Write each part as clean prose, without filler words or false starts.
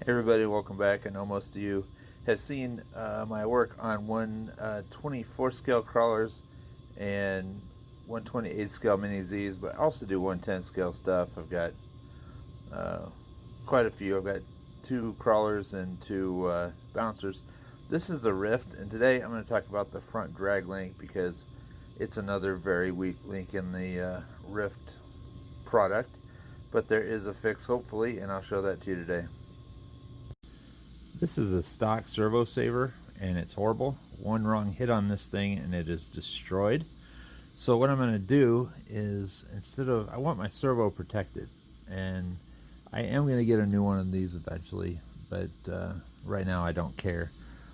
Hey everybody, welcome back. I know most of you have seen my work on 124 scale crawlers and 128 scale mini Z's, but I also do 110 scale stuff. I've got quite a few. I've got 2 crawlers and 2 bouncers. This is the Rift, and today I'm going to talk about the front drag link because it's another very weak link in the Rift product, but there is a fix hopefully, and I'll show that to you today. This is a stock servo saver and it's horrible. One wrong hit on this thing and it is destroyed. So what I'm going to do is, I want my servo protected, and I am going to get a new one of these eventually, but right now I don't care.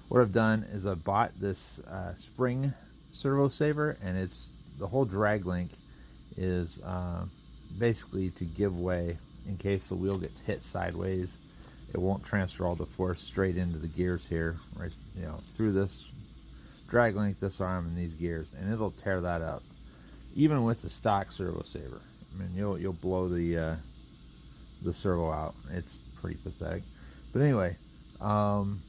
What I've done is I bought this spring servo saver, and the whole drag link is basically to give way in case the wheel gets hit sideways. It won't transfer all the force straight into the gears here, right? Through this drag link, this arm, and these gears, and it'll tear that up. Even with the stock servo saver, I mean, you'll blow the servo out. It's pretty pathetic. But anyway, I'm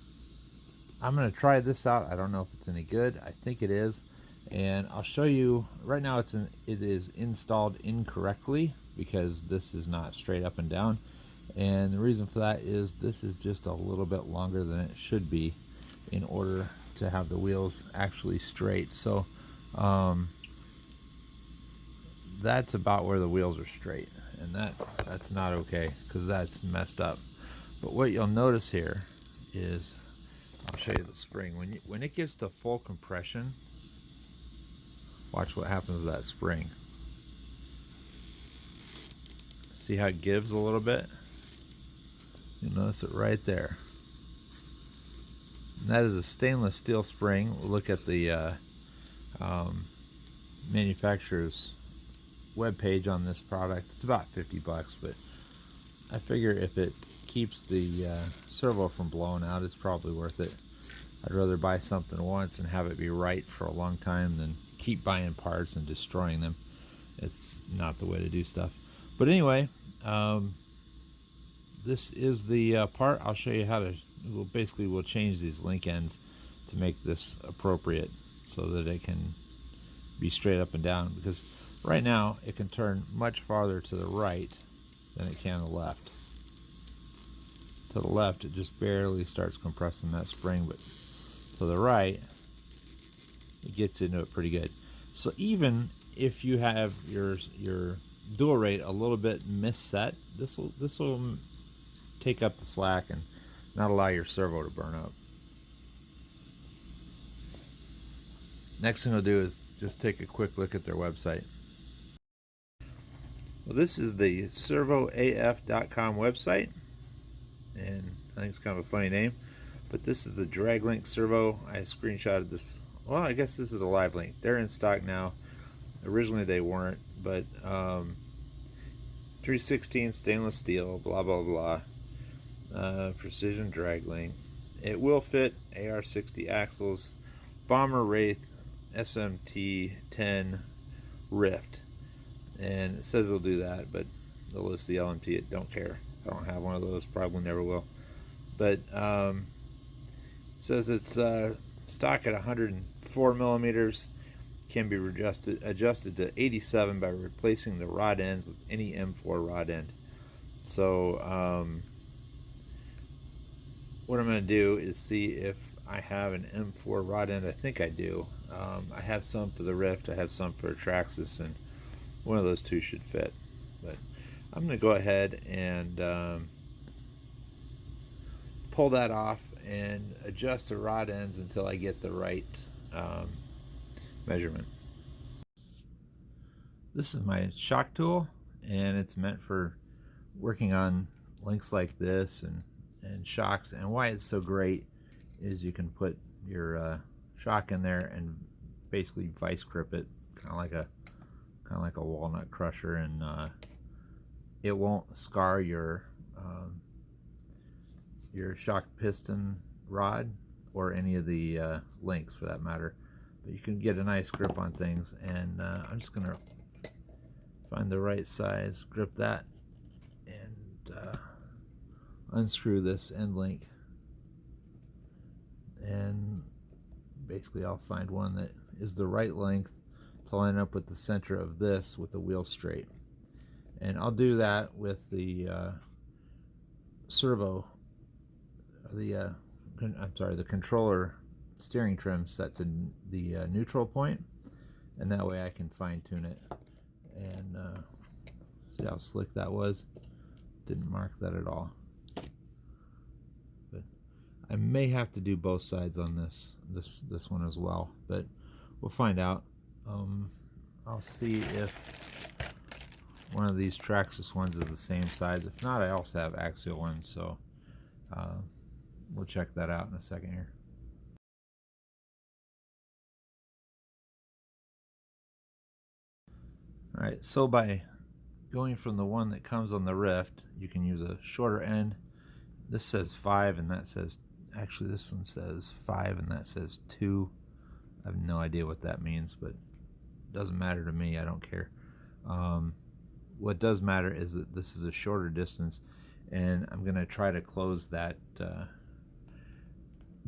gonna try this out. I don't know if it's any good. I think it is, and I'll show you. Right now, it is installed incorrectly because this is not straight up and down. And the reason for that is this is just a little bit longer than it should be in order to have the wheels actually straight. So that's about where the wheels are straight, and that's not okay because that's messed up. But what you'll notice here is, I'll show you the spring. When it gets to full compression, watch what happens to that spring. See how it gives a little bit? You'll notice it right there. And that is a stainless steel spring. We'll look at the manufacturer's webpage on this product. It's about 50 bucks, but I figure if it keeps the servo from blowing out, it's probably worth it. I'd rather buy something once and have it be right for a long time than keep buying parts and destroying them. It's not the way to do stuff. But anyway, this is the part. I'll show you how to, we'll change these link ends to make this appropriate so that it can be straight up and down, because right now it can turn much farther to the right than it can the left. To the left, it just barely starts compressing that spring, but to the right, it gets into it pretty good. So even if you have your dual rate a little bit misset, this will take up the slack and not allow your servo to burn up. Next thing I'll do is just take a quick look at their website. Well, this is the ServoAF.com website, and I think it's kind of a funny name, but this is the drag link servo. I screenshotted this. Well, I guess this is a live link. They're in stock now. Originally they weren't, but 316 stainless steel, blah blah blah. Precision drag link. It will fit AR60 axles, Bomber Wraith SMT10 Rift, and it says it'll do that, but they'll list the LMT. It don't care. I don't have one of those. Probably never will. But it says it's stock at 104 millimeters. Can be adjusted to 87 by replacing the rod ends with any M4 rod end. So what I'm going to do is see if I have an M4 rod end. I think I do. I have some for the Rift, I have some for Traxxas, and one of those two should fit. But I'm going to go ahead and pull that off and adjust the rod ends until I get the right measurement. This is my shock tool, and it's meant for working on links like this and shocks. And why it's so great is you can put your shock in there and basically vice grip it, kind of like a walnut crusher, and it won't scar your shock piston rod or any of the links for that matter. But you can get a nice grip on things, and I'm just gonna find the right size, grip that, and unscrew this end link, and basically I'll find one that is the right length to line up with the center of this with the wheel straight. And I'll do that with the servo, the controller steering trim set to the neutral point, and that way I can fine tune it. And see how slick that was? Didn't mark that at all. But I may have to do both sides on this one as well, but we'll find out. I'll see if one of these Traxxas ones is the same size. If not, I also have axial ones, so we'll check that out in a second here. Alright, so by going from the one that comes on the Rift, you can use a shorter end. This says 5 and that says, actually this one says 5 and that says 2. I have no idea what that means, but it doesn't matter to me. I don't care. What does matter is that this is a shorter distance, and I'm going to try to close that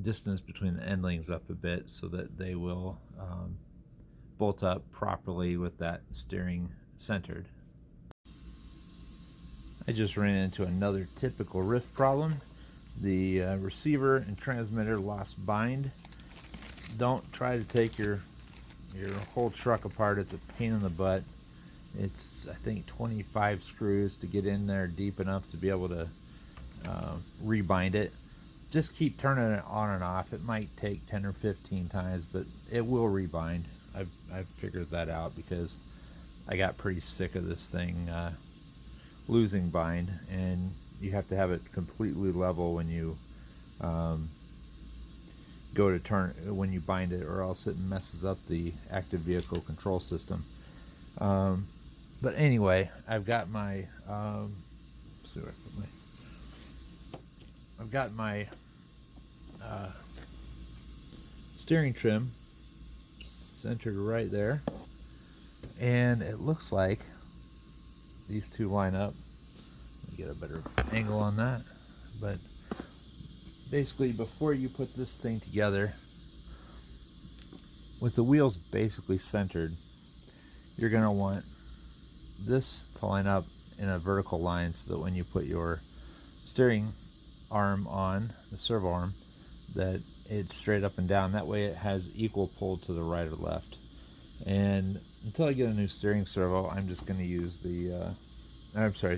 distance between the end links up a bit so that they will bolt up properly with that steering centered. I just ran into another typical Rift problem. The receiver and transmitter lost bind. Don't try to take your whole truck apart. It's a pain in the butt. It's, I think, 25 screws to get in there deep enough to be able to rebind it. Just keep turning it on and off. It might take 10 or 15 times, but it will rebind. I've figured that out because I got pretty sick of this thing losing bind, and you have to have it completely level when you go to turn, when you bind it, or else it messes up the active vehicle control system. But anyway, I've got my see where I put my, I've got my steering trim centered right there, and it looks like these two line up. Let me get a better angle on that. But basically, before you put this thing together, with the wheels basically centered, you're going to want this to line up in a vertical line so that when you put your steering arm on, the servo arm, that it's straight up and down. That way it has equal pull to the right or left. And until I get a new steering servo, I'm just going to use the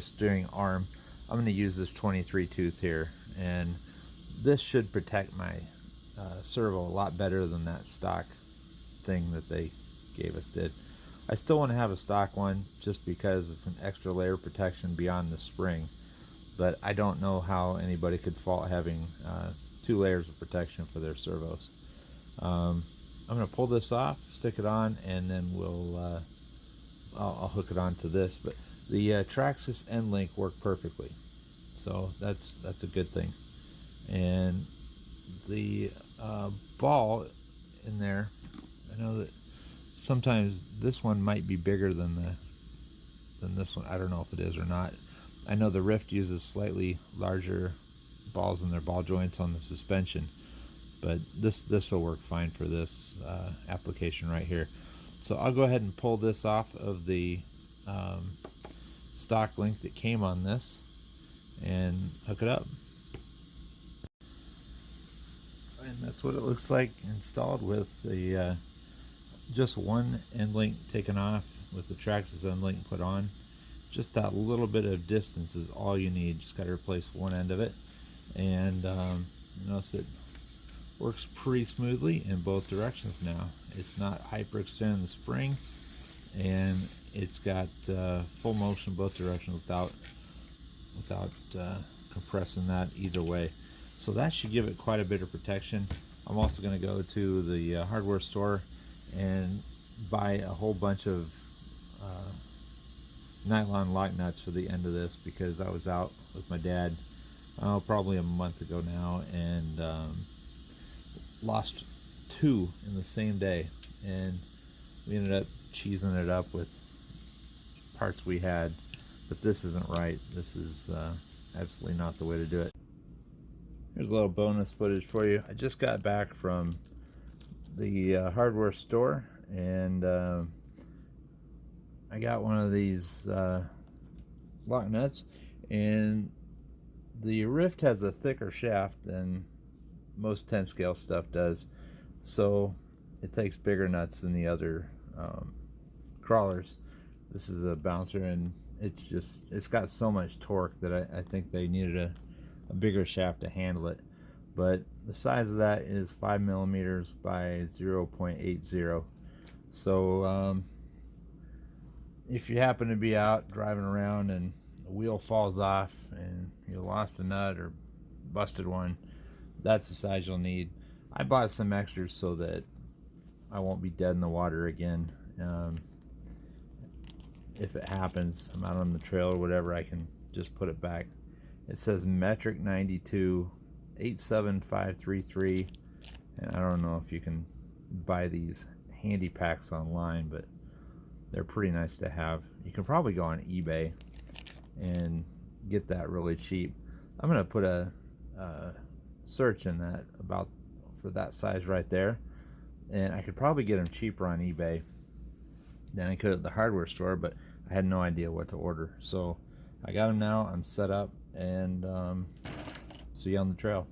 steering arm. I'm going to use this 23 tooth here, and this should protect my servo a lot better than that stock thing that they gave us did. I still want to have a stock one just because it's an extra layer of protection beyond the spring, but I don't know how anybody could fault having 2 layers of protection for their servos. I'm going to pull this off, stick it on, and then I'll hook it onto this. But the Traxxas end link worked perfectly, so that's a good thing. And the ball in there, I know that sometimes this one might be bigger than this one. I don't know if it is or not. I know the Rift uses slightly larger balls in their ball joints on the suspension, but this will work fine for this application right here. So I'll go ahead and pull this off of the stock link that came on this and hook it up. And that's what it looks like installed with the just one end link taken off with the Traxxas end link put on. Just that little bit of distance is all you need. Just got to replace one end of it, and notice it works pretty smoothly in both directions now. It's not hyperextending the spring, and it's got full motion both directions without compressing that either way. So that should give it quite a bit of protection. I'm also going to go to the hardware store and buy a whole bunch of nylon lock nuts for the end of this, because I was out with my dad probably a month ago now, and lost 2 in the same day, and we ended up cheesing it up with parts we had. But this isn't right. This is absolutely not the way to do it. Here's a little bonus footage for you. I just got back from the hardware store, and I got one of these lock nuts, and the Rift has a thicker shaft than most 10 scale stuff does, so it takes bigger nuts than the other crawlers. This is a bouncer, and it's got so much torque that I think they needed a bigger shaft to handle it. But the size of that is 5 millimeters by 0.80. So if you happen to be out driving around and the wheel falls off and you lost a nut or busted one, that's the size you'll need. I bought some extras so that I won't be dead in the water again. If it happens, I'm out on the trail or whatever, I can just put it back. It says metric 92 87533, and I don't know if you can buy these handy packs online, but they're pretty nice to have. You can probably go on eBay and get that really cheap. I'm gonna put a search in that about for that size right there, and I could probably get them cheaper on eBay than I could at the hardware store, but I had no idea what to order. So I got them now. I'm set up, and see you on the trail.